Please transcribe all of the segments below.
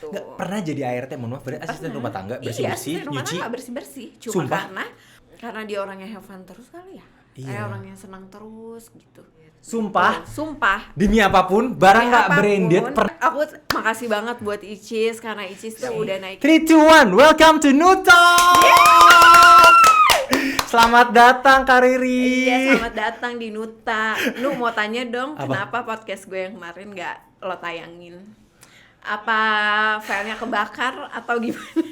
gitu. Nggak pernah jadi ART, mohon maaf, asisten rumah tangga, bersih-bersih, nyuci. nyuci. Bersih-bersih. Cuma Sumpah? karena dia orangnya have fun terus kali ya. Iya. Orangnya senang terus gitu. Sumpah, Sumpah. demi apapun, barang nggak Apapun, branded. aku makasih banget buat Icis karena Icis tuh udah naik. 3, 2, 1, welcome to Nuta. Selamat datang Kak Riri. Iya, selamat datang di Nuta. Lu mau tanya dong, Apa? kenapa podcast gue yang kemarin nggak lo tayangin? Apa filenya kebakar atau gimana?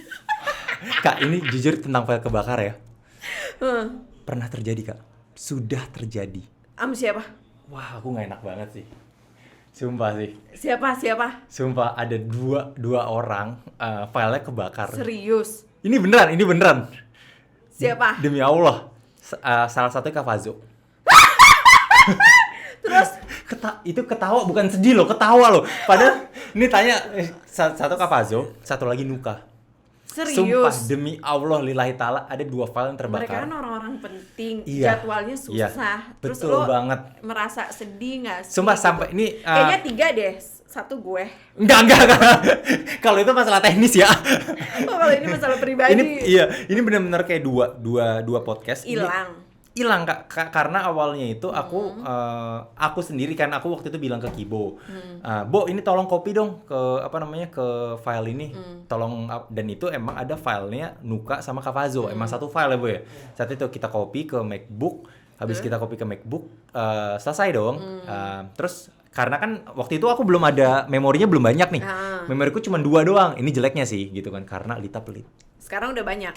Kak, ini jujur tentang file kebakar ya. Pernah terjadi, Kak. Sudah terjadi. Am siapa? Wah, aku nggak enak banget sih. Sumpah sih. Siapa? Sumpah ada dua orang filenya kebakar. Serius? Ini beneran. Siapa? Demi Allah. Salah satunya Kak Fazo. Terus? Itu ketawa, bukan sedih loh, ketawa loh. Padahal ini tanya satu Kak Fazo, satu lagi Nuka. Sumpah, Serius? demi Allah lillahi ta'ala ada 2 file yang terbakar. Mereka kan orang-orang penting, Iya. jadwalnya susah. Iya. Terus Betul lo banget. merasa sedih nggak sih? Sumpah sampai ini Kayaknya 3 deh, 1 gue. Enggak. Kalau itu masalah teknis ya. Oh, kalau ini masalah pribadi. Ini benar-benar kayak dua podcast. Hilang Kak, karena awalnya itu aku sendiri kan, aku waktu itu bilang ke Kibo, Bo ini tolong copy dong ke ke file ini, tolong, dan itu emang ada filenya Nuka sama Kak Fazo, emang satu file ya Bo ya. Saat itu kita copy ke MacBook, habis kita copy ke MacBook, selesai dong. Terus karena kan waktu itu aku belum ada, memorinya belum banyak nih, memoriku cuma 2 doang, ini jeleknya sih gitu kan, karena Lita pelit. Sekarang udah banyak.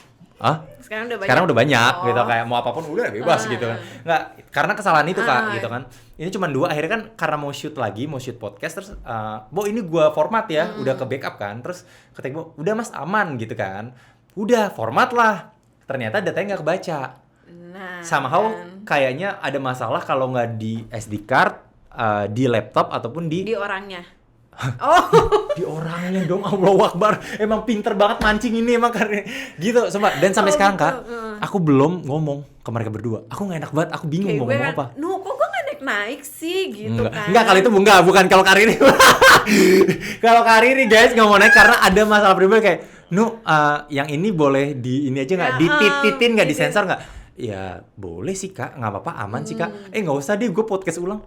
Sekarang udah banyak gitu, kayak mau apapun udah bebas gitu kan. Nggak, karena kesalahan itu Kak gitu kan. Ini cuma 2, akhirnya kan karena mau shoot podcast, terus Bo ini gua format ya, udah ke backup kan. Terus ketik Bo, udah Mas aman gitu kan. Udah format lah. Ternyata datanya nggak kebaca. Somehow kayaknya ada masalah kalau nggak di SD card, di laptop ataupun di orangnya. Di orangnya dong, Allahu Akbar. Emang pinter banget mancing ini emang karena gitu. Sumpah, dan sampai sekarang Kak, aku belum ngomong ke mereka berdua. Aku nggak enak banget, aku bingung mau ngomong apa. Kok gue nggak naik sih gitu kan. Enggak, kali itu bukan kalau Kariri. Kalau Kariri guys nggak mau naik karena ada masalah pribadi kayak, yang ini boleh di ini aja nggak, dititin nggak, disensor nggak? Ya boleh sih Kak, nggak apa-apa, aman sih Kak. Nggak usah deh, gue podcast ulang.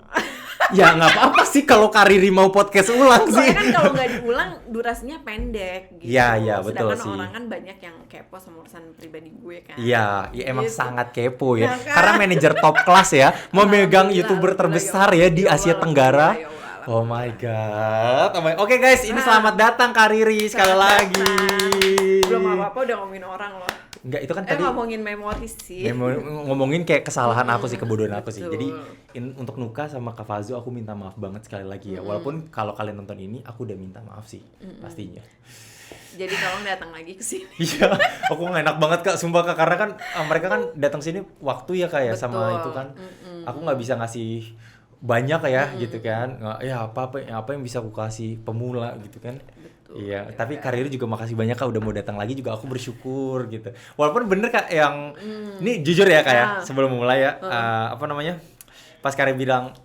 Ya nggak apa-apa sih kalau Kariri mau podcast ulang sih. Soalnya kan kalau nggak diulang durasinya pendek gitu. Iya betul sedangkan sih. orang kan banyak yang kepo sama urusan pribadi gue kan. Iya emang gitu. sangat kepo ya. Nah, kan? Karena manajer top kelas ya, memegang YouTuber terbesar ya di Asia Tenggara. Oh my god. Oke guys, ini selamat datang Kariri sekali lagi. Belum apa-apa udah ngomongin orang loh. Enggak, itu kan tadi ngomongin memori sih. ngomongin kayak kesalahan aku sih, kebodohan aku sih. Betul. Jadi untuk Nuka sama Kak Fazo aku minta maaf banget sekali lagi ya. Walaupun kalau kalian nonton ini aku udah minta maaf sih pastinya. Jadi tolong datang lagi ke sini. Iya, aku nggak enak banget Kak, sumpah Kak, karena kan mereka kan datang sini waktu ya kayak sama itu kan. Aku nggak bisa ngasih banyak ya gitu kan. Ya apa yang bisa aku kasih pemula gitu kan. Iya, tapi Kariri juga makasih banyak Kak udah mau datang lagi, juga aku bersyukur gitu. Walaupun bener Kak yang ini jujur ya Kak ya, sebelum mulai ya, pas Kariri bilang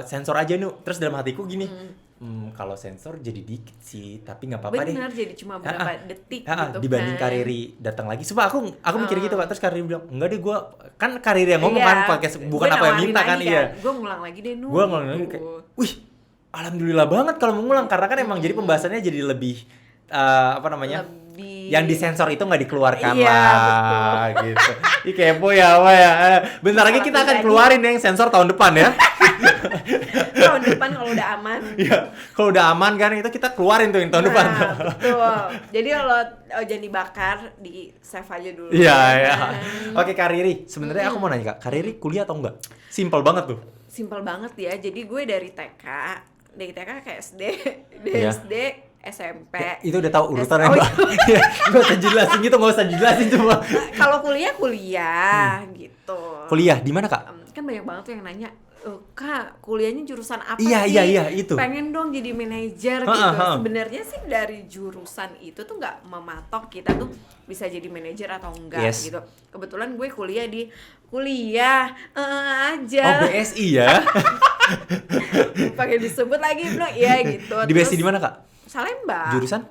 sensor aja terus dalam hatiku gini, kalau sensor jadi dikit sih, tapi nggak apa-apa deh. Bener, jadi cuma berapa detik gitu dibanding kan. Kariri datang lagi. Sumpah aku mikir gitu Kak, terus Kariri bilang enggak deh, gua kan Kariri yang ngomong kan podcast, bukan apa yang minta kan. Iya, gue ngulang lagi deh gue ngulang lagi kayak, wih alhamdulillah banget kalau mau ngulang, karena kan emang jadi pembahasannya jadi lebih yang disensor itu nggak dikeluarkan lah gitu. Ih kepo ya apa ya. Bentar lagi kita akan keluarin yang sensor tahun depan ya. Tahun depan kalau udah aman. Iya, kalau udah aman kan itu kita keluarin tuh yang tahun depan. Betul. Jadi kalau jangan dibakar, di save aja dulu. Iya. Oke Kariri, sebenarnya aku mau nanya Kak, Kariri kuliah atau enggak? Simpel banget tuh. Simpel banget ya. Jadi gue dari TK ke SD, SD, SMP. Ya, itu udah tahu urutannya Mbak. Gak usah jelasin gitu, gak usah jelasin cuma. Kalau kuliah gitu. Kuliah di mana Kak? Kan banyak banget tuh yang nanya, Kak, kuliahnya jurusan apa Iya, sih? iya, itu. Pengen dong jadi manajer gitu. Sebenarnya sih dari jurusan itu tuh nggak mematok kita tuh bisa jadi manajer atau enggak gitu. Kebetulan gue kuliah aja. Oh, BSI ya. Pakai disebut lagi bilang iya gitu. Di BSI di mana Kak? Salemba. Jurusan?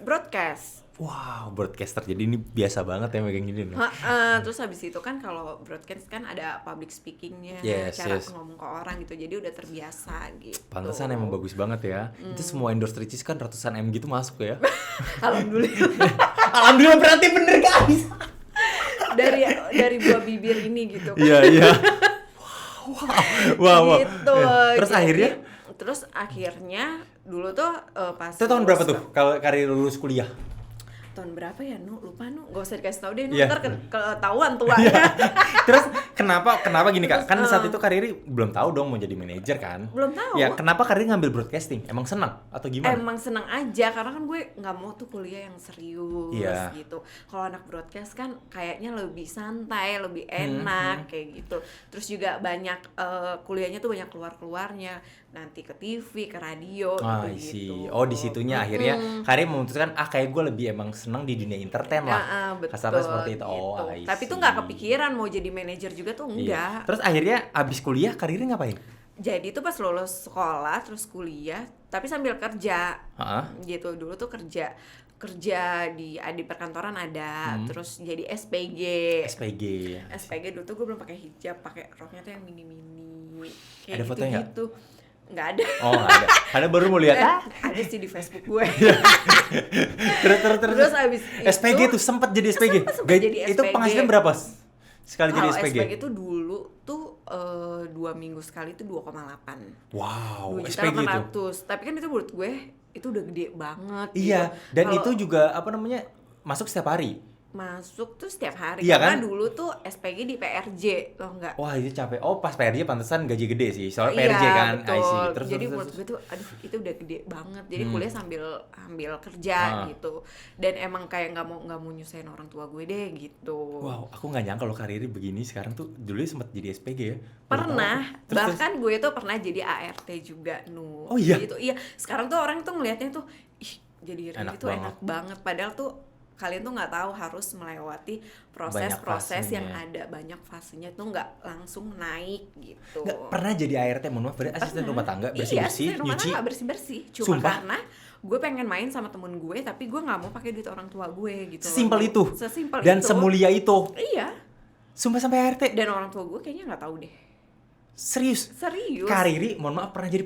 broadcast. Wow, broadcaster. Jadi ini biasa banget ya megang gini loh. Terus habis itu kan kalau broadcast kan ada public speakingnya, cara ngomong ke orang gitu. Jadi udah terbiasa gitu. Pantesan emang bagus banget ya. Itu semua endorse Ricis kan ratusan M gitu masuk ya. Alhamdulillah. Alhamdulillah, berarti bener guys. dari buah bibir ini gitu kan. Iya. Wow. Gitu. Terus akhirnya dulu tuh pas itu tahun berapa tuh kalau karir lulus kuliah? Tahun berapa ya, lupa gak usah dikasih tau deh, Yeah. ntar ketahuan tuanya. Terus kenapa gini Kak? Kan saat itu Kariri belum tahu dong mau jadi manajer kan? Belum tahu. Ya kenapa Kariri ngambil broadcasting? Emang senang atau gimana? Emang seneng aja, karena kan gue nggak mau tuh kuliah yang serius gitu. Kalau anak broadcast kan kayaknya lebih santai, lebih enak kayak gitu. Terus juga banyak kuliahnya tuh banyak keluarnya, nanti ke TV, ke radio gitu. Oh, di situnya akhirnya Kariri memutuskan kayak gue lebih emang senang di dunia entertain lah. Kasarnya seperti itu. Gitu. Tapi tuh nggak kepikiran mau jadi manajer juga tuh enggak. Terus akhirnya abis kuliah Kariri ngapain? Jadi tuh pas lulus sekolah terus kuliah, tapi sambil kerja. Gitu. Dulu tuh kerja di perkantoran ada, terus jadi SPG dulu tuh gue belum pakai hijab, pakai roknya tuh yang mini kayak ada fotonya gitu. Nggak ada. Oh, nggak ada. Karena baru mau lihat. Ada sih di Facebook gue. Terus abis SPG itu tuh sempat jadi SPG. Jadi itu SPG. penghasilan berapa sekali jadi Kalau SPG? SPG itu dulu tuh 2 minggu sekali itu 2,8. Wow, 2.800.000. SPG itu. Tapi kan itu menurut gue itu udah gede banget. Iya, gitu. dan itu juga masuk setiap hari. Masuk tuh setiap hari, iya, karena kan? Dulu tuh SPG di PRJ, loh enggak? Wah, itu capek. Oh, pas PRJ pantesan gaji gede sih. Soalnya PRJ iya, kan. Betul. Terus, jadi menurut gue tuh itu udah gede banget. Jadi kuliah sambil kerja gitu. Dan emang kayak nggak mau nyusahin orang tua gue deh gitu. Wow, aku nggak nyangka kalau Kariri begini sekarang tuh. Dulu sempat jadi SPG ya. Pernah. Bahkan gue tuh pernah jadi ART juga Oh iya. Gitu. Iya. Sekarang tuh orang tuh ngelihatnya tuh jadi enak itu banget. enak banget. Padahal tuh kalian tuh nggak tahu harus melewati proses-proses yang ada banyak fasenya, tuh nggak langsung naik gitu. Nggak pernah jadi ART, mohon maaf, berarti asisten rumah tangga, bersih-bersih, nyuci. Iya, bersih-bersih. Cuma Sumpah? karena gue pengen main sama temen gue, tapi gue nggak mau pakai duit orang tua gue gitu. Sesimpel itu. Sesimpel dan itu. semulia itu. Iya. Sumpah sampai ART. Dan orang tua gue kayaknya nggak tahu deh. Serius. Kariri, mohon maaf, pernah jadi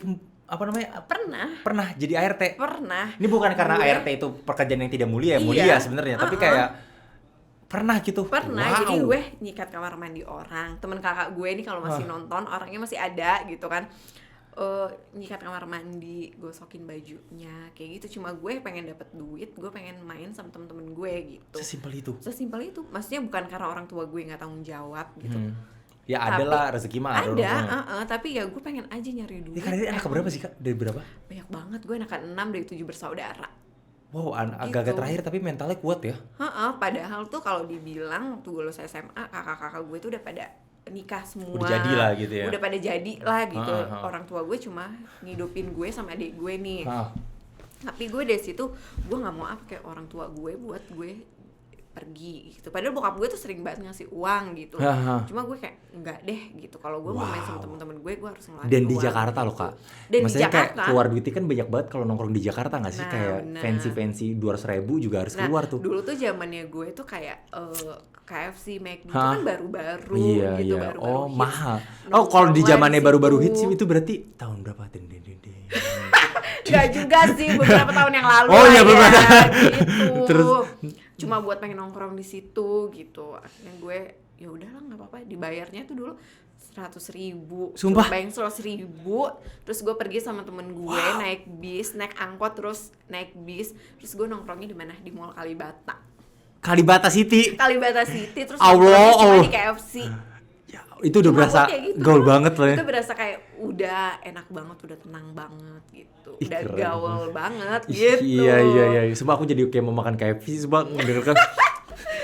pernah jadi ART. Pernah. Ini bukan karena ART itu pekerjaan yang tidak mulia, mulia sebenarnya, tapi kayak pernah gitu. Pernah. Jadi gue nyikat kamar mandi orang. Temen kakak gue nih kalau masih nonton, orangnya masih ada gitu kan. Nyikat kamar mandi, gosokin bajunya, kayak gitu. Cuma gue pengen dapet duit, gue pengen main sama temen-temen gue gitu. Sesimpel itu. Maksudnya bukan karena orang tua gue nggak tanggung jawab gitu. Ya ada lah, rezeki mah ada. Tapi ya gue pengen aja nyari duit. Karena anak berapa sih Kak? Dari berapa? Banyak banget, gue anak ke-6 dari 7 bersaudara. Wow, agak-agak terakhir tapi mentalnya kuat ya. Padahal tuh kalau dibilang waktu gue lulus SMA, kakak-kakak gue tuh udah pada nikah semua. Udah jadi lah gitu ya. Udah pada jadi lah gitu. Orang tua gue cuma ngidupin gue sama adik gue nih. Tapi gue dari situ gue nggak mau kayak orang tua gue buat gue pergi gitu. Padahal bokap gue tuh sering banget ngasih uang gitu. Cuma gue kayak enggak deh gitu. Kalau gue mau main sama temen-temen gue harus ngeluarin uang. Dan di gitu. Jakarta loh Kak. Dan maksudnya di Jakarta kayak keluar duitnya kan banyak banget kalau nongkrong di Jakarta nggak sih? Kayak fancy 200.000 juga harus keluar tuh. Dulu tuh zamannya gue tuh kayak KFC, McD itu kan baru-baru gitu. Baru-baru hits. Mahal. Kalau di zamannya baru-baru hits itu berarti tahun berapa? Gak juga sih, beberapa tahun yang lalu beberapa gitu. Terus cuma buat pengen nongkrong di situ gitu. Akhirnya gue ya udahlah nggak apa-apa, dibayarnya tuh dulu 100.000. Sumpah? Bayang 100.000. Terus gue pergi sama temen gue naik bis, naik angkot, terus naik bis. Terus gue nongkrongnya di mana? Di Mall Kalibata City. Terus Allah. cuma di KFC. Itu udah berasa gitu. gaul banget loh ya. Itu berasa kayak udah enak banget, udah tenang banget gitu. Udah keren. Gaul banget gitu. Iya. Sumpah aku jadi kayak mau makan KFC, sumpah mendengarkan.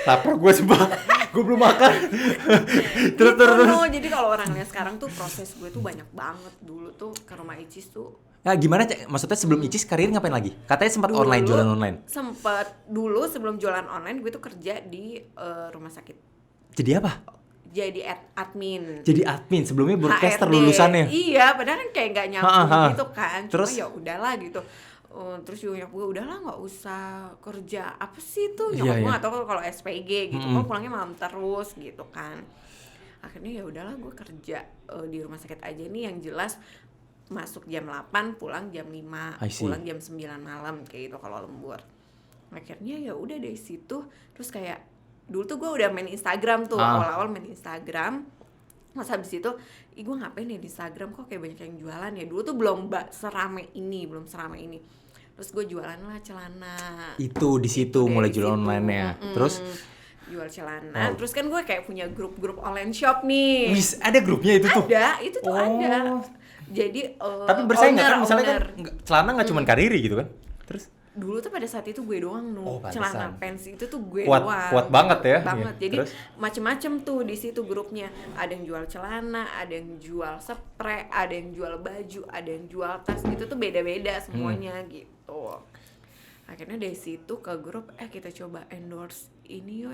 Lapar gue sumpah. Gue belum makan. terus. Jadi kalau orang lihat sekarang tuh proses gue tuh banyak banget. Dulu tuh ke rumah Icis tuh. Nah, gimana maksudnya sebelum Icis karir ngapain lagi? Katanya sempat jualan online. Sempet dulu sebelum jualan online gue tuh kerja di rumah sakit. Jadi apa? Jadi admin. Sebelumnya broadcaster lulusannya. Iya, padahal kan kayak nggak nyambung gitu kan. Cuma Terus? ya udahlah gitu. Terus juga nyokap gue udahlah nggak usah kerja apa sih tuh, nyokap gue nggak tahu kalau SPG gitu, kok pulangnya malam terus gitu kan. Akhirnya ya udahlah gue kerja di rumah sakit aja nih, yang jelas masuk jam 8 pulang jam 5, pulang jam 9 malam kayak gitu kalau lembur. Akhirnya ya udah dari situ terus kayak dulu tuh gue udah main Instagram tuh, awal-awal main Instagram. Mas habis itu, gue ngapain ya di Instagram kok kayak banyak yang jualan ya. Dulu tuh belum serame ini. Terus gue jualan lah celana. Itu di situ mulai jualan online-nya. Terus jual celana. Terus kan gue kayak punya grup-grup online shop nih. Wis, ada grupnya itu tuh? Ada, itu tuh ada. Jadi tapi bersaing nggak kan? Misalnya kan celana nggak cuma Kariri gitu kan? Terus dulu tuh pada saat itu gue doang celana pants itu tuh gue doang. Kuat banget ya. Banget. Jadi macem-macem tuh di situ grupnya. Ada yang jual celana, ada yang jual spray, ada yang jual baju, ada yang jual tas. Itu tuh beda-beda semuanya gitu. Akhirnya dari situ ke grup kita coba endorse ini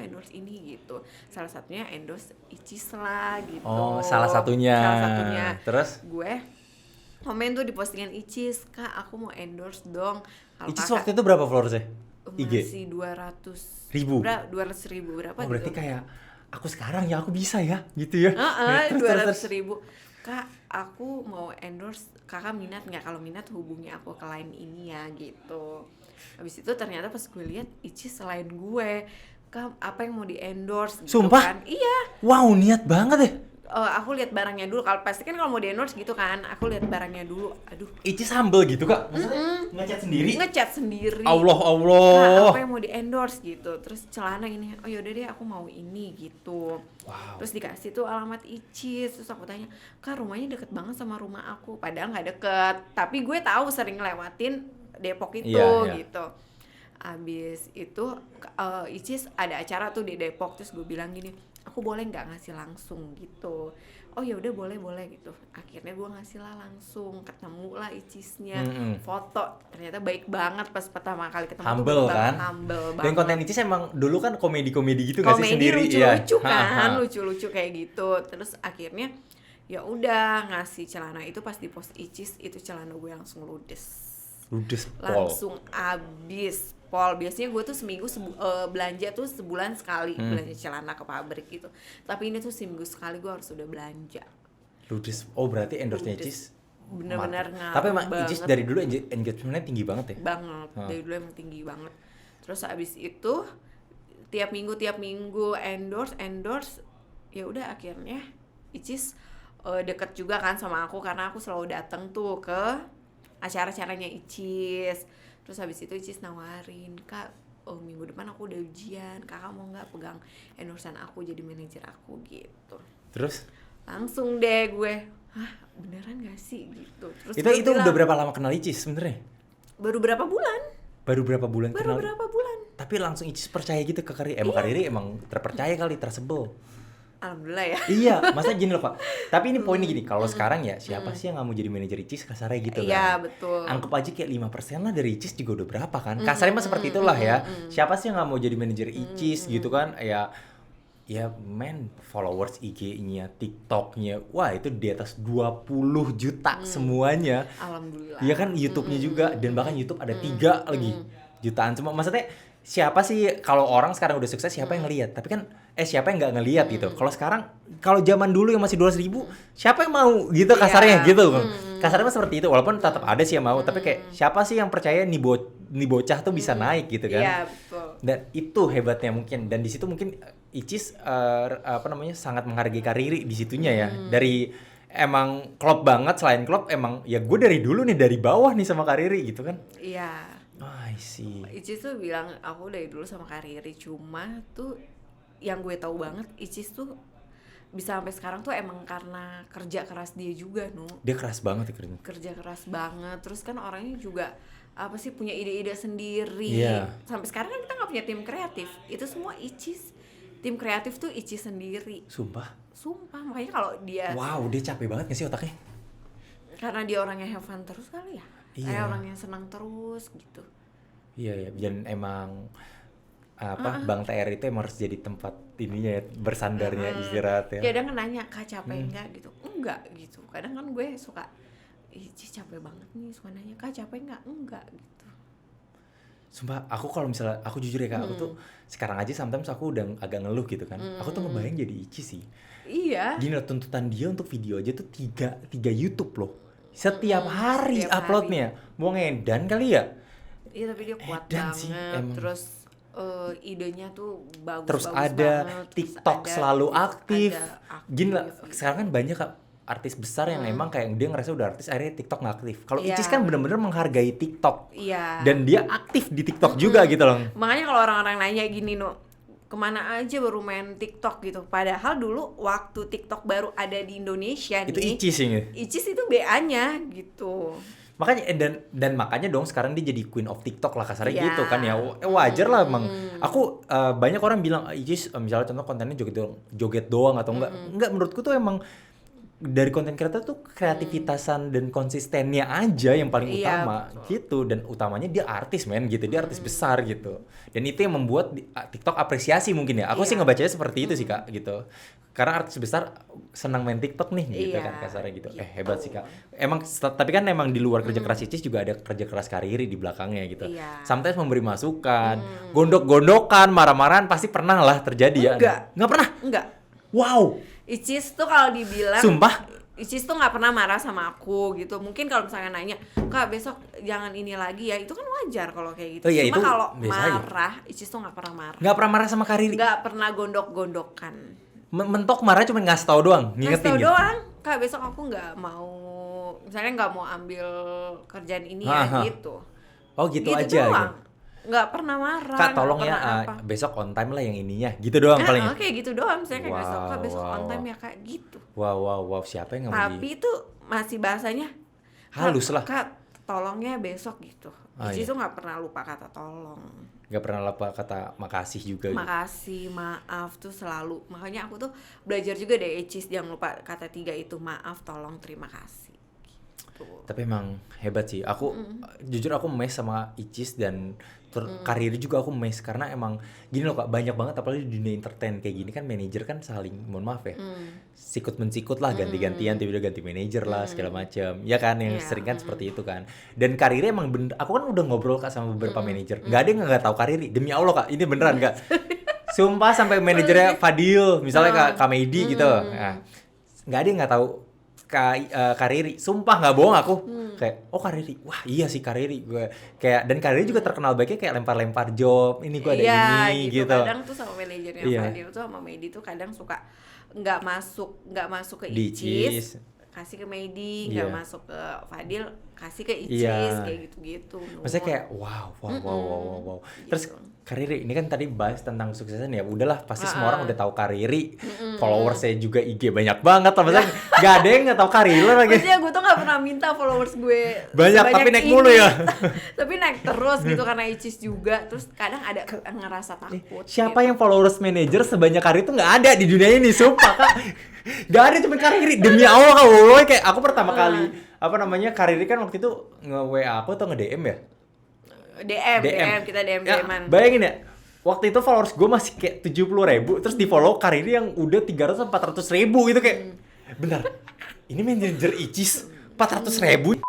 gitu. Salah satunya endorse Icis lah gitu. Oh, salah satunya. Terus gue komen tuh di postingan Icis, Kak aku mau endorse dong. Kalo Icis waktu itu berapa followersnya? IG? Masih 200.000 berapa gitu. Berarti kayak aku sekarang ya aku bisa ya gitu ya. 200.000. Kak aku mau endorse, kakak minat nggak? Kalau minat hubungi aku ke line ini ya gitu. Habis itu ternyata pas gue lihat Icis selain gue, Kak apa yang mau di endorse gitu. Sumpah? Kan? Iya. Wow, niat banget ya. Aku lihat barangnya dulu. Kalau pasti kan kalau mau di endorse gitu kan, aku lihat barangnya dulu. Aduh. Icis humble gitu Kak. Maksudnya ngecat sendiri. Allah. Nah, apa yang mau di endorse gitu. Terus celana ini. Oh yaudah deh aku mau ini gitu. Wow. Terus dikasih tuh alamat Icis. Terus aku tanya, Kak rumahnya deket banget sama rumah aku. Padahal nggak deket. Tapi gue tahu sering ngelewatin Depok itu gitu. Abis itu Icis ada acara tuh di Depok. Terus gue bilang gini, aku boleh nggak ngasih langsung gitu. Oh ya udah boleh gitu. Akhirnya gue ngasih lah langsung, ketemu lah Icisnya, foto. Ternyata baik banget pas pertama kali ketemu. Humble kan? Humble banget. Dan konten Icis emang dulu kan komedi gitu nggak sih sendiri? Lucu-lucu kan, lucu-lucu kayak gitu. Terus akhirnya ya udah ngasih celana itu, pas di post Icis itu celana gue langsung ludes langsung abis pol. Biasanya gue tuh seminggu belanja tuh sebulan sekali belanja celana ke pabrik gitu, tapi ini tuh seminggu sekali gue harus udah belanja ludes. Oh berarti endorse-nya Icis bener-bener ngaruh. Tapi emang Icis dari dulu engagement-nya tinggi banget ya? Banget, dari dulu emang tinggi banget. Terus abis itu tiap minggu endorse ya udah akhirnya Icis deket juga kan sama aku, karena aku selalu datang tuh ke acara-acaranya Icis. Terus habis itu Icis nawarin, Kak minggu depan aku udah ujian, kakak mau nggak pegang endorsean aku jadi manajer aku gitu. Terus langsung deh gue, beneran gak sih gitu. Terus itu udah berapa lama kenal Icis sebenarnya? Baru berapa bulan. Kenal. Tapi langsung Icis percaya gitu ke Kariri. Kariri emang terpercaya kali, tersebel. Alhamdulillah ya. Iya, masa gini loh Pak. Tapi ini poinnya gini, kalau sekarang ya siapa sih yang nggak mau jadi manajer Icis, kasarnya gitu kan. Iya, betul. Anggap aja kayak 5% lah dari Icis juga udah berapa kan. Kasarnya mah seperti itulah ya. Siapa sih yang nggak mau jadi manajer Icis gitu kan. Ya followers IG-nya, TikTok-nya, wah itu di atas 20 juta semuanya. Alhamdulillah. Iya kan, YouTube-nya juga, dan bahkan YouTube ada 3 lagi jutaan semua. Maksudnya siapa sih, kalau orang sekarang udah sukses siapa yang ngelihat? Tapi kan siapa yang nggak ngelihat gitu. Kalau sekarang, kalau zaman dulu yang masih 200.000, siapa yang mau gitu kasarnya gitu. Kasarnya mah seperti itu, walaupun tetap ada sih yang mau, tapi kayak siapa sih yang percaya nih bocah tuh bisa naik gitu kan. Iya, betul. Dan itu hebatnya mungkin, dan di situ mungkin Icis sangat menghargai Kariri di situnya ya. Dari emang klop banget, selain klop emang ya gue dari dulu nih dari bawah nih sama Kariri gitu kan. Iya. I see. Icis tuh bilang aku dari dulu sama Kariri, cuma tuh yang gue tahu banget Icis tuh bisa sampai sekarang tuh emang karena kerja keras dia juga, Dia keras banget ya kerja keras banget. Terus kan orangnya juga apa sih, punya ide-ide sendiri. Sampai sekarang kan kita nggak punya tim kreatif, itu semua Icis. Tim kreatif tuh Icis sendiri. Sumpah, makanya kalau dia dia capek banget gak sih otaknya? Karena dia orangnya have fun terus kali ya. Kayak orangnya senang terus gitu. Iya, dan emang Bang TR itu emang harus jadi tempat ininya ya, bersandarnya, istirahat ya. Kadang kan nanya, Kak capek enggak gitu? Enggak gitu. Kadang kan gue suka, Ih capek banget nih, suka nanya, Kak capek enggak? Enggak gitu. Sumpah, aku kalau misalnya, aku jujur ya Kak, aku tuh sekarang aja sometimes aku udah agak ngeluh gitu kan. Aku tuh ngebayang jadi Icis sih. Iya. Gini loh, tuntutan dia untuk video aja tuh 3 YouTube loh. Setiap hari uploadnya. Mau ngedan kali ya? Iya, tapi dia kuat Edan banget. sih, emang. Terus idenya tuh bagus. Terus ada banget. TikTok Terus selalu ada aktif. Gini lah, gitu. sekarang kan banyak Kak, artis besar yang emang kayak dia ngerasa udah artis akhirnya TikTok nggak aktif. Kalau Iya. Icis kan bener-bener menghargai TikTok. Iya. Dan dia aktif di TikTok juga gitu loh. Makanya kalau orang-orang nanya gini, kemana aja baru main TikTok gitu. Padahal dulu waktu TikTok baru ada di Indonesia Itu nih, Icis sih. Icis itu BA-nya gitu. Makanya dan makanya dong sekarang dia jadi queen of TikTok lah kasarnya Iya. gitu kan ya. Wajar lah emang. Aku banyak orang bilang Icis misalnya contoh kontennya joget doang atau enggak, menurutku tuh emang dari konten kreator tuh kreativitasan dan konsistennya aja yang paling Iya, utama gitu, dan utamanya dia artis men gitu, dia artis besar gitu, dan itu yang membuat TikTok apresiasi mungkin ya. Aku sih ngebacanya seperti itu sih Kak gitu, karena artis besar senang main TikTok nih gitu kan kasarnya gitu. Hebat sih Kak emang. Tapi kan emang di luar kerja keras Icis juga ada kerja keras Kariri di belakangnya gitu. Sometimes memberi masukan, gondok-gondokan, marah-marahan pasti pernah lah terjadi. Nggak pernah? Enggak. Wow. Icis tuh kalau dibilang, sumpah, Icis tuh nggak pernah marah sama aku gitu. Mungkin kalau misalnya nanya, Kak besok jangan ini lagi ya, itu kan wajar kalau kayak gitu. Oh, iya, Cuma itu kalau biasa marah, Icis tuh nggak pernah marah. nggak pernah marah sama Kariri. Nggak pernah gondok-gondokan. Mentok marah cuma ngasih tau doang, ngingetin Ngasih tau gitu. doang, Kak besok aku nggak mau, misalnya nggak mau ambil kerjaan ini ya gitu. Oh gitu aja doang. gitu. Nggak pernah marah. Kak tolong ya besok on time lah yang ininya, gitu doang paling. Kayak gitu doang, misalnya kayak Kak besok on time ya Kak gitu. Wow, siapa yang ngomong Tapi itu masih bahasanya halus lah. Kak tolongnya besok gitu. Icis iya. tuh nggak pernah lupa kata tolong. Gak pernah lupa kata makasih juga. Makasih, maaf tuh selalu. Makanya aku tuh belajar juga deh Icis, jangan lupa kata 3 itu, maaf, tolong, terima kasih. Gitu. Tapi emang hebat sih. Aku jujur aku mes sama Icis dan Kariri juga aku mes karena emang gini loh Kak, banyak banget apalagi di dunia entertain kayak gini kan, manajer kan saling, mohon maaf ya, sikut mensikut lah, ganti-gantian, tiba-tiba ganti manajer lah segala macam ya kan, yang sering kan seperti itu kan. Dan Kariri emang bener, aku kan udah ngobrol Kak sama beberapa manajer, nggak ada yang nggak tahu Kariri, demi Allah Kak, ini beneran Kak. Sumpah sampai manajernya Fadil misalnya Kak Medi gitu, nah, nggak ada yang nggak tahu Kariri, sumpah nggak bohong aku. Kayak oh Kariri, wah iya sih Kariri, gue kayak, dan Kariri juga terkenal baiknya kayak lempar-lempar job, ini gue ada ini gitu. Kadang tuh sama manajernya Fadil tuh sama Medi tuh kadang suka nggak masuk ke Icis, kasih ke Medi, nggak masuk ke Fadil, kasih ke Icis, kayak gitu-gitu. Maksudnya kayak wow. Terus Kariri, ini kan tadi bahas tentang kesuksesan ya, udahlah pasti semua orang udah tahu Kariri, followers saya juga IG banyak banget, maksudnya nggak ada yang nggak tahu Kariri lagi. Maksudnya gue tuh nggak pernah minta followers gue banyak tapi naik mulu ya. Tapi naik terus gitu karena Icis juga, terus kadang ada ngerasa takut. Siapa yang followers manager sebanyak Kariri tuh nggak ada di dunia ini, sumpah Kak. Gak ada, cuma Kariri, demi Allah Kak. Woy, kayak aku pertama kali Kariri kan waktu itu nge-WA aku atau nge-DM ya? DM, kita DM-an. Bayangin ya, waktu itu followers gue masih kayak 70.000, terus di follow Kariri yang udah 300-400.000 gitu kayak, bentar, ini manajer Icis 400.000.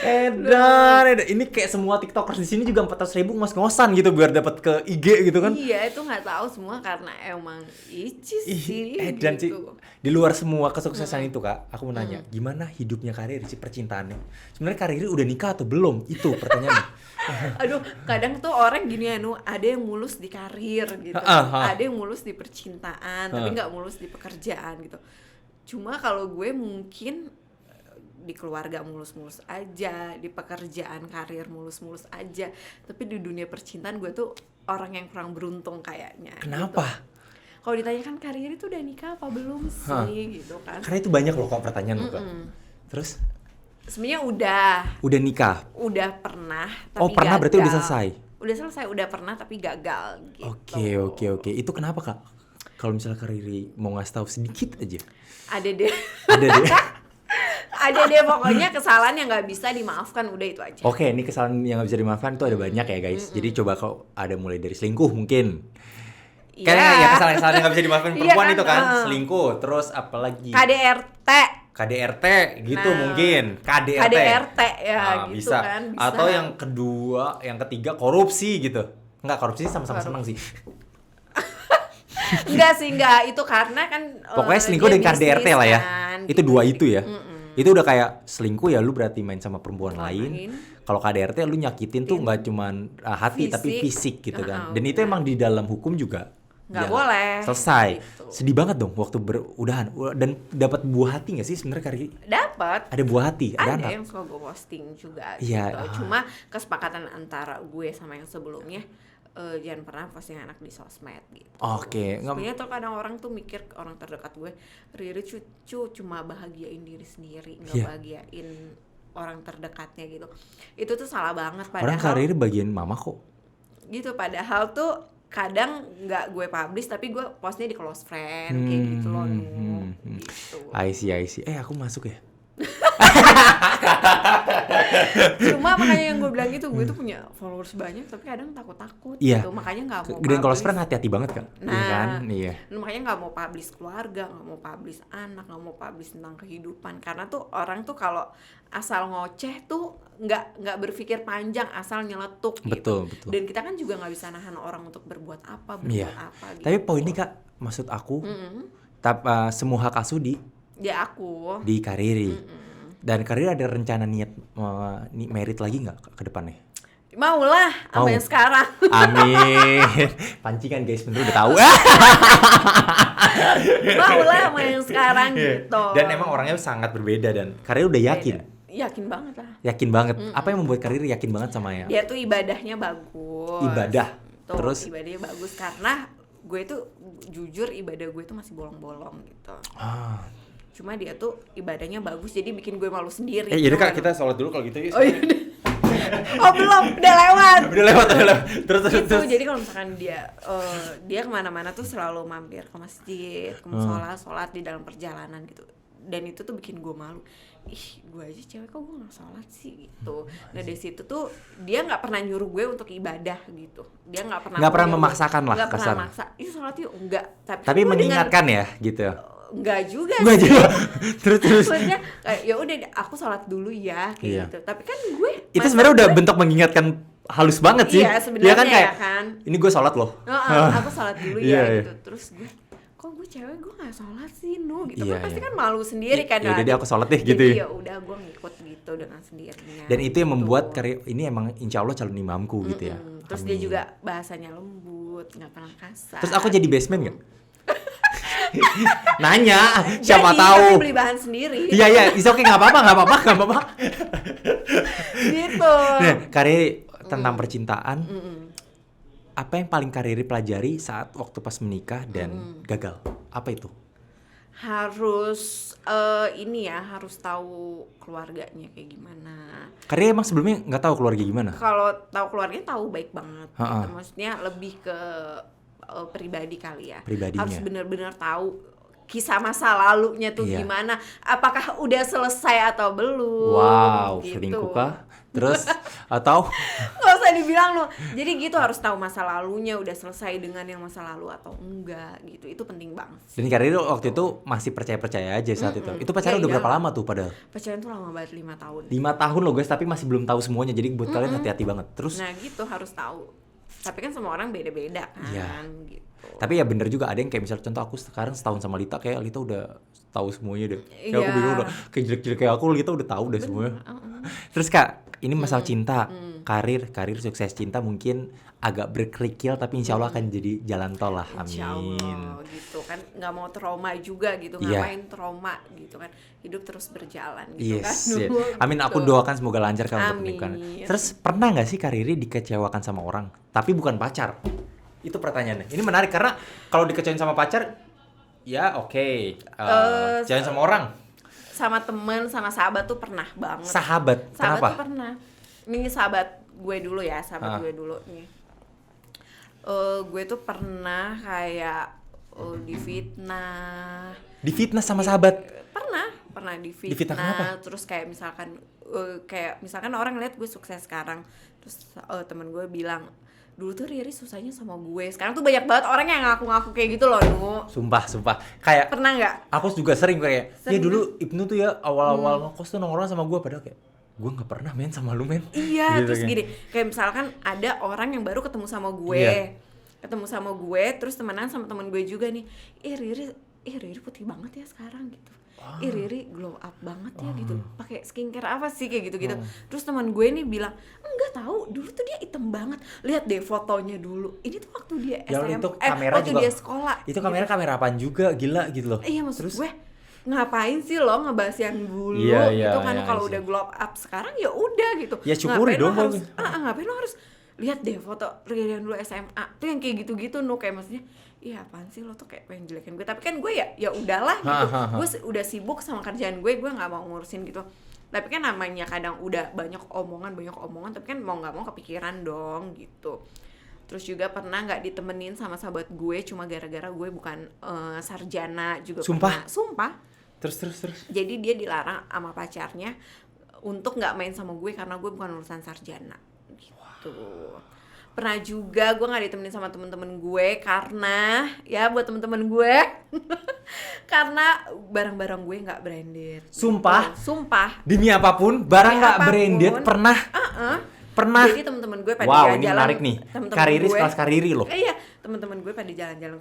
Edan, ini kayak semua tiktokers di sini juga 400.000 ngos-ngosan gitu biar dapat ke IG gitu kan? Iya, itu nggak tahu semua karena emang Icis sih. Edan gitu. sih. Di luar semua kesuksesan itu Kak, aku mau nanya, gimana hidupnya Kariri sih, percintaannya? Sebenarnya Kariri udah nikah atau belum? Itu pertanyaannya. Aduh, kadang tuh orang gini ada yang mulus di karir gitu, ada yang mulus di percintaan, tapi nggak mulus di pekerjaan gitu. Cuma kalau gue mungkin di keluarga mulus-mulus aja, di pekerjaan karir mulus-mulus aja, tapi di dunia percintaan gue tuh orang yang kurang beruntung kayaknya. Kenapa? Gitu. Kalau ditanyakan karir itu udah nikah apa belum sih gitu kan? Karena itu banyak loh kok pertanyaan loh Kak. Terus? Sebenarnya udah nikah? Udah pernah, tapi pernah gagal. Berarti udah selesai? Udah selesai, udah pernah tapi gagal gitu. Oke. Itu kenapa Kak? Kalau misalnya Kariri mau ngasih tahu sedikit aja. Ada deh. Ada deh pokoknya kesalahan yang nggak bisa dimaafkan, udah itu aja. Oke, ini kesalahan yang nggak bisa dimaafkan itu ada banyak ya guys. Jadi coba kalau ada mulai dari selingkuh mungkin. Kayak ya kesalahan yang nggak bisa dimaafkan perempuan itu kan, selingkuh, terus apalagi? KDRT. KDRT gitu mungkin. KDRT ya gitu bisa. kan. Bisa. Atau yang kedua, yang ketiga korupsi gitu. Enggak, korupsi sama-sama senang sih. Enggak itu karena kan pokoknya selingkuh dan KDRT lah ya. Kan, itu gitu. dua itu ya. Itu udah kayak selingkuh ya lu berarti main sama perempuan lain. Kalau KDRT lu nyakitin tuh nggak cuman hati tapi fisik gitu kan. Dan itu emang di dalam hukum juga nggak boleh. Selesai. Gitu. Sedih banget dong waktu berudahan. Dan dapat buah hati nggak sih sebenarnya Kari? Dapat. Ada buah hati. Ada yang suka gue posting juga. Iya. Gitu. Cuma kesepakatan antara gue sama yang sebelumnya. Jangan pernah posting anak di sosmed gitu. Oke. Sebenarnya tuh kadang orang tuh mikir, orang terdekat gue, Riri cucu cuma bahagiain diri sendiri, nggak bahagiain orang terdekatnya gitu. Itu tuh salah banget. Padahal orang Riri bagian mama kok. Gitu, padahal tuh kadang nggak gue publish tapi gue postnya di close friend kayak gitu loh. Gitu. I see. Aku masuk ya. Cuma makanya yang gue bilang gitu, gue tuh punya followers banyak tapi kadang takut-takut gitu, makanya nggak mau dan close friend hati-hati banget kan. Nah, kan? Iya. Makanya nggak mau publish keluarga, nggak mau publish anak, nggak mau publish tentang kehidupan, karena tuh orang tuh kalau asal ngoceh tuh nggak berpikir panjang, asal nyeletuk gitu. Betul. Dan kita kan juga nggak bisa nahan orang untuk berbuat apa Iya. gitu. Tapi poinnya Kak, maksud aku semua hak asuh di Kariri. Dan Kariri ada rencana niat merit lagi nggak ke depannya? Maulah sama yang sekarang. Amin. Pancingan guys, bener udah tahu. Maulah sama yang sekarang gitu. Dan emang orangnya sangat berbeda dan Kariri udah yakin. Yakin banget lah. Yakin banget. Apa yang membuat Kariri yakin banget sama ya? Dia tuh ibadahnya bagus. Terus ibadahnya bagus karena gue tuh jujur ibadah gue tuh masih bolong-bolong gitu. Cuma dia tuh ibadahnya bagus jadi bikin gue malu sendiri. Jadi Kak, kita sholat dulu kalau gitu ya. Oh iya. Belum, udah lewat. Terus. Jadi kalau misalkan dia kemana-mana tuh selalu mampir ke masjid, ke musola, sholat di dalam perjalanan gitu. Dan itu tuh bikin gue malu. Gue aja cewek kok gue nggak sholat sih gitu. Nah dari situ tuh dia nggak pernah nyuruh gue untuk ibadah gitu. Dia nggak pernah memaksakan lah, nggak kasar. pernah maksa. Sholat yuk enggak. Tapi mengingatkan ya gitu. Enggak juga sih. Terus. Maksudnya ya udah aku sholat dulu ya kayak gitu. Tapi kan gue itu sebenarnya udah bentuk mengingatkan halus banget sih. Iya sebenarnya kan kayak, kan. Ini gue sholat loh. Aku sholat dulu ya gitu. Terus gue kok gue cewek gue nggak sholat sih gitu. Kan pasti kan malu sendiri kan. Ya udah aku sholat deh gitu. Jadi ya udah gue ngikut gitu dengan sendirinya. Dan itu yang membuat ini emang insya Allah calon imamku gitu ya. Terus dia juga bahasanya lembut, nggak pernah kasar. Terus aku jadi basement nggak? Nanya, siapa jadi, tahu. Beli bahan sendiri. Iya, is okay, nggak apa-apa. Gitu. Nah, Kariri tentang percintaan, apa yang paling Kariri pelajari saat waktu pas menikah dan gagal? Apa itu? Harus harus tahu keluarganya kayak gimana. Kariri emang sebelumnya nggak tahu keluarga gimana? Kalau tahu keluarganya tahu baik banget. Gitu. Maksudnya lebih ke pribadi kali ya. Pribadinya. Harus benar-benar tahu kisah masa lalunya tuh gimana. Apakah udah selesai atau belum? Wow, gitu. selingkuh kah? Terus atau nggak usah dibilang loh. Jadi gitu harus tahu masa lalunya udah selesai dengan yang masa lalu atau enggak gitu. Itu penting banget. Dan Kariri waktu itu masih percaya aja saat itu. Itu pacaran udah berapa lama tuh padahal? Pacaran tuh lama banget 5 tahun. 5 tahun loh guys, tapi masih belum tahu semuanya. Jadi buat kalian hati-hati banget. Terus nah gitu harus tahu. Tapi kan semua orang beda-beda kan gitu. Tapi ya bener juga, ada yang kayak misalnya contoh aku sekarang setahun sama Lita, kayak Lita udah tahu semuanya deh. Kayak aku bingung udah kayak jelek-jelek kayak aku, Lita udah tahu deh semuanya. Terus Kak, ini masalah cinta, karir sukses cinta mungkin agak berkerikil tapi insya Allah akan jadi jalan tol lah. Amin. Insya Allah gitu kan, nggak mau trauma juga gitu, ngapain trauma gitu kan, hidup terus berjalan gitu kan. Amin, aku doakan semoga lancar kalau untuk pernikahan. Terus pernah nggak sih Kariri dikecewakan sama orang, tapi bukan pacar? Itu pertanyaannya. Ini menarik karena kalau dikecewain sama pacar, ya oke. Jangan sama orang. Sama temen, sama sahabat tuh pernah banget. Sahabat kenapa? Tuh pernah. Ini sahabat gue dulu ya, gue dulu nih. Gue tuh pernah kayak difitnah. Difitnah sama sahabat? Pernah difitnah. Difitnah kenapa? Terus kayak misalkan orang lihat gue sukses sekarang, terus temen gue bilang, dulu tuh Riri susahnya sama gue. Sekarang tuh banyak banget orang yang ngaku-ngaku kayak gitu loh, Nu. Sumpah. Kayak pernah nggak? Aku juga sering kayak, ya dulu Ibnu tuh ya awal-awal ngekos tuh nongkrong sama gue, padahal kayak gue nggak pernah main sama lu, men. Iya, gitu, terus kayak gini, kayak misalkan ada orang yang baru ketemu sama gue. Ketemu sama gue, terus temenan sama temen gue juga nih. Riri putih banget ya sekarang gitu. Riri glow up banget ya gitu. Pakai skincare apa sih kayak gitu-gitu. Terus teman gue nih bilang, "Enggak tahu, dulu tuh dia hitam banget. Lihat deh fotonya dulu. Ini tuh waktu dia SMA, waktu dia sekolah." Itu kamera apaan juga, gila gitu loh. Iya, maksud gue ngapain sih lo ngebahas yang dulu gitu kan, kalau udah glow up sekarang ya udah gitu. Ya syukuri dong. Ngapain lo harus lihat deh foto Riri yang dulu SMA tuh yang kayak gitu-gitu, Nu. Kayak maksudnya, iya apaan sih lo tuh kayak pengen jelekin gue, tapi kan gue ya udahlah gitu. Gue udah sibuk sama kerjaan gue nggak mau ngurusin gitu. Tapi kan namanya kadang udah banyak omongan, tapi kan mau nggak mau kepikiran dong gitu. Terus juga pernah nggak ditemenin sama sahabat gue cuma gara-gara gue bukan sarjana juga. Sumpah. Terus. Jadi dia dilarang sama pacarnya untuk nggak main sama gue karena gue bukan lulusan sarjana. Gitu. Pernah juga gue nggak ditemenin sama temen-temen gue karena ya buat temen-temen gue karena barang-barang gue nggak branded. Sumpah. Demi apapun barang nggak branded pernah. Jadi temen-temen gue pada jalan-jalan. Ini menarik nih. Kariri kelas Kariri loh. Iya, temen-temen gue pada jalan-jalan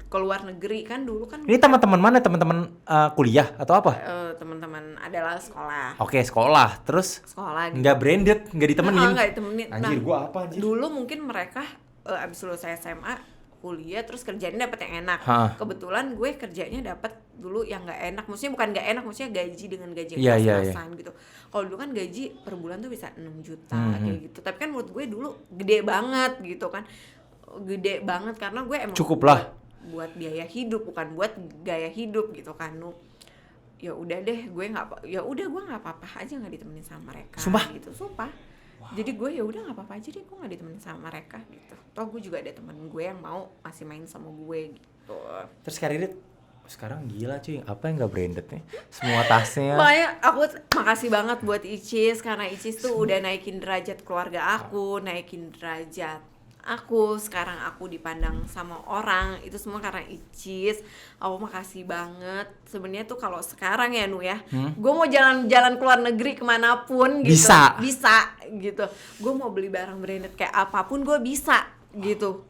ke luar negeri kan dulu kan. Ini teman-teman mana? Teman-teman kuliah atau apa? Teman-teman adalah sekolah. Oke, sekolah. Terus sekolah gitu. Nggak branded, nggak ditemenin. Nggak ditemenin. Anjir, gue apa anjir? Dulu mungkin mereka abis lulus SMA kuliah terus kerjanya dapat yang enak. Kebetulan gue kerjanya dapat dulu yang nggak enak. Maksudnya bukan nggak enak, maksudnya gaji dengan gaji yang pas-pasan gitu. Kalau dulu kan gaji per bulan tuh bisa 6 juta kayak gitu. Tapi kan menurut gue dulu gede banget gitu kan. Gede banget karena gue emang cukup lah buat biaya hidup, bukan buat gaya hidup gitu kan, Nu. Ya udah deh, gue nggak apa-apa aja nggak ditemenin sama mereka. Sumpah. Jadi gue ya udah nggak apa-apa aja deh, gue nggak ditemenin sama mereka gitu. Toh gue juga ada temen gue yang mau masih main sama gue gitu. Terus Kariri sekarang gila cuy, apa yang nggak branded nih? Semua tasnya. Makanya aku makasih banget buat Icis, karena Icis tuh udah naikin derajat keluarga aku, naikin derajat aku. Sekarang aku dipandang sama orang, itu semua karena Icis. Aku makasih banget. Sebenarnya tuh kalau sekarang ya, Nu ya, gue mau jalan-jalan keluar negeri kemanapun gitu, bisa gitu. Gue mau beli barang branded kayak apapun gue bisa gitu.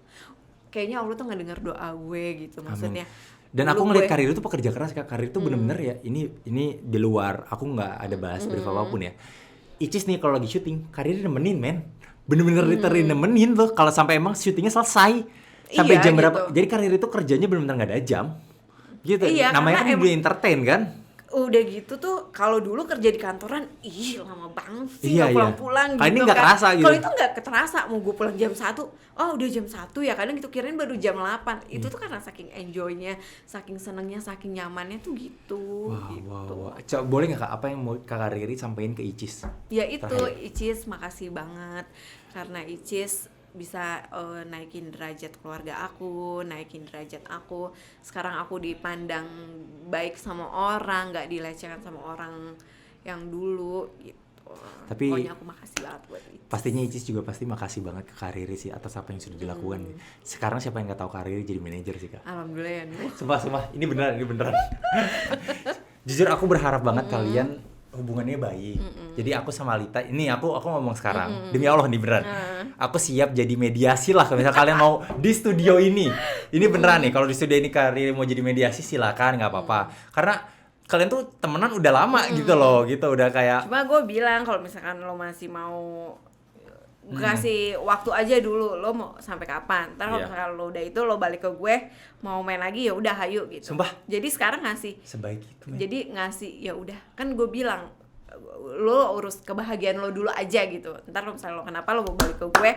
Kayaknya Allah tuh ngedenger doa gue gitu, maksudnya. Dan aku ngeliat Kariri tuh pekerja keras, Kak. Kariri tuh bener-bener ya, ini di luar, aku nggak ada bahas brief apapun ya. Icis nih kalau lagi syuting, Kariri nemenin, men. Bener-bener literally nemenin tuh kalau sampai emang syutingnya selesai. Sampai jam berapa. Jadi Kariri tuh kerjanya bener-bener nggak ada jam. Gitu. Namanya kan dunia entertain kan. Udah gitu tuh kalau dulu kerja di kantoran lama banget sih nggak pulang-pulang gitu. Ini nggak kerasa gitu. Kalau itu nggak terasa, mau gue pulang jam 1, udah jam 1 ya, kadang gitu kirain baru jam 8. Itu tuh karena saking enjoynya, saking senengnya, saking nyamannya tuh gitu. Wow. Coba boleh nggak Kak, apa yang mau Kak Kariri sampein ke Icis? Ya itu Icis, makasih banget karena Icis bisa naikin derajat keluarga aku, naikin derajat aku. Sekarang aku dipandang baik sama orang, nggak dilecehkan sama orang yang dulu gitu. Tapi pokoknya aku makasih banget buat Icis. Pastinya Icis juga pasti makasih banget ke Kariri sih atas apa yang sudah dilakukan. Sekarang siapa yang nggak tahu Kariri jadi manajer sih, Kak? Alhamdulillah ya, Nu. Sumpah, ini beneran. Jujur aku berharap banget kalian hubungannya baik. Jadi aku sama Lita, ini aku ngomong sekarang. Demi Allah nih beneran. Aku siap jadi mediasi lah kalau misalnya kalian mau di studio ini. Ini beneran nih, kalau di studio ini Kariri mau jadi mediasi silakan, enggak apa-apa. Karena kalian tuh temenan udah lama gitu loh, gitu udah kayak. Cuma gue bilang kalau misalkan lo masih mau kasih waktu aja dulu, lo mau sampai kapan? Ntar kalau misalkan lo udah itu lo balik ke gue mau main lagi ya udah hayu gitu. Sumpah. Jadi sekarang ngasih sebaik itu. Jadi ngasih ya udah, kan gue bilang lo urus kebahagiaan lo dulu aja gitu. Ntar lo misalnya lo kenapa lo mau balik ke gue,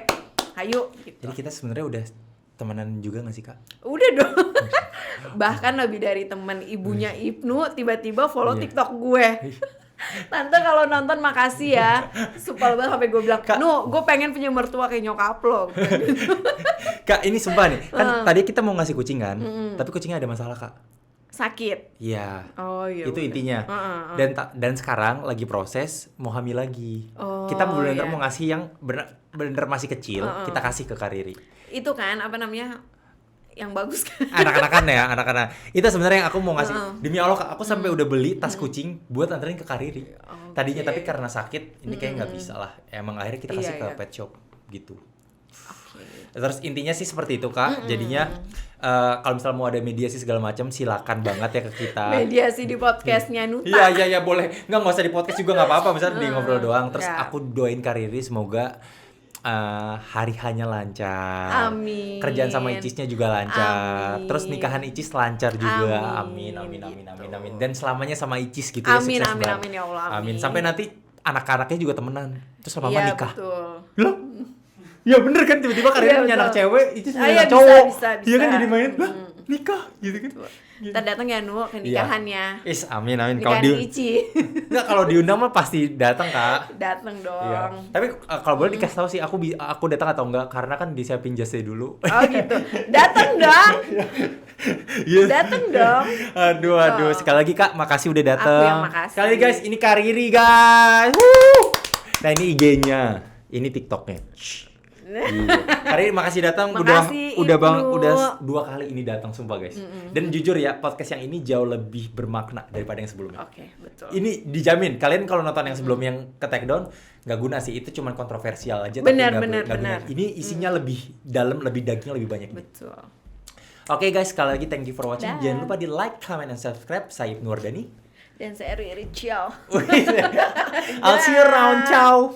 hayu gitu. Jadi kita sebenarnya udah temenan juga nggak sih, Kak? Udah dong. Bahkan lebih dari teman ibunya Ibnu tiba-tiba follow TikTok gue. Tante kalau nonton makasih ya. Supel banget sampai gue bilang, "Nu, gue pengen punya mertua kayak nyokap lo." Kak, ini sumpah nih. Kan tadi kita mau ngasih kucing kan, tapi kucingnya ada masalah, Kak. sakit. Iya. Oh iya. Itu intinya. Dan sekarang lagi proses mau hamil lagi. Kita benar-benar mau ngasih yang benar masih kecil, kita kasih ke Kariri. Itu kan apa namanya? Yang bagus kan. Anak-anak. Itu sebenarnya yang aku mau ngasih. Demi Allah aku sampai udah beli tas kucing buat anterin ke Kariri. Tadinya tapi karena sakit ini kayak nggak bisa lah. Emang akhirnya kita kasih ke pet shop gitu. Terus intinya sih seperti itu Kak. Jadinya kalau misalnya mau ada mediasi segala macam silakan banget ya ke kita. Mediasi di podcastnya Nuta. Iya boleh. Nggak usah di podcast juga nggak apa-apa. Misalnya di ngobrol doang. Terus aku doain Kariri semoga hari hanya lancar. Amin. Kerjaan sama Icisnya juga lancar. Amin. Terus nikahan Icis lancar juga. Amin. Dan selamanya sama Icis gitu ya. Amin Sukses banget. amin ya Allah. Amin. Sampai nanti anak-anaknya juga temenan. Terus mama nikah. Betul. Loh? Ya bener kan tiba-tiba Karina punya anak cewek, Icis punya anak bisa, cowok. bisa. Iya kan jadi main lah nikah gitu kan. Kita datang ya Nu ke nikahannya. Amin. Nikahan Ici. Enggak kalau diundang mah pasti datang Kak. Datang dong. Iya. Tapi kalau boleh dikasih tahu sih aku datang atau enggak karena kan disiapin jasnya dulu. Oh gitu. Datang dong. Yes. Datang dong. Aduh sekali lagi Kak, makasih udah datang. Aku yang makasih. Sekali lagi guys, ini Kariri guys. Woo! Nah ini IG-nya, ini TikTok-nya. Iya. Kariri makasih datang. Makasih, udah 2 kali ini datang sumpah guys. Dan jujur ya podcast yang ini jauh lebih bermakna daripada yang sebelumnya. Oke, betul. Ini dijamin kalian kalau nonton yang sebelum yang ke take down nggak guna sih, itu cuman kontroversial aja. Benar. Guna. Ini isinya lebih dalam, lebih daging, lebih banyak. Betul. Oke guys, sekali lagi thank you for watching. Jangan lupa di like, comment, and subscribe. Saya Ibnu Wardani. Dan saya Riri, ciao. I'll see you around. Ciao.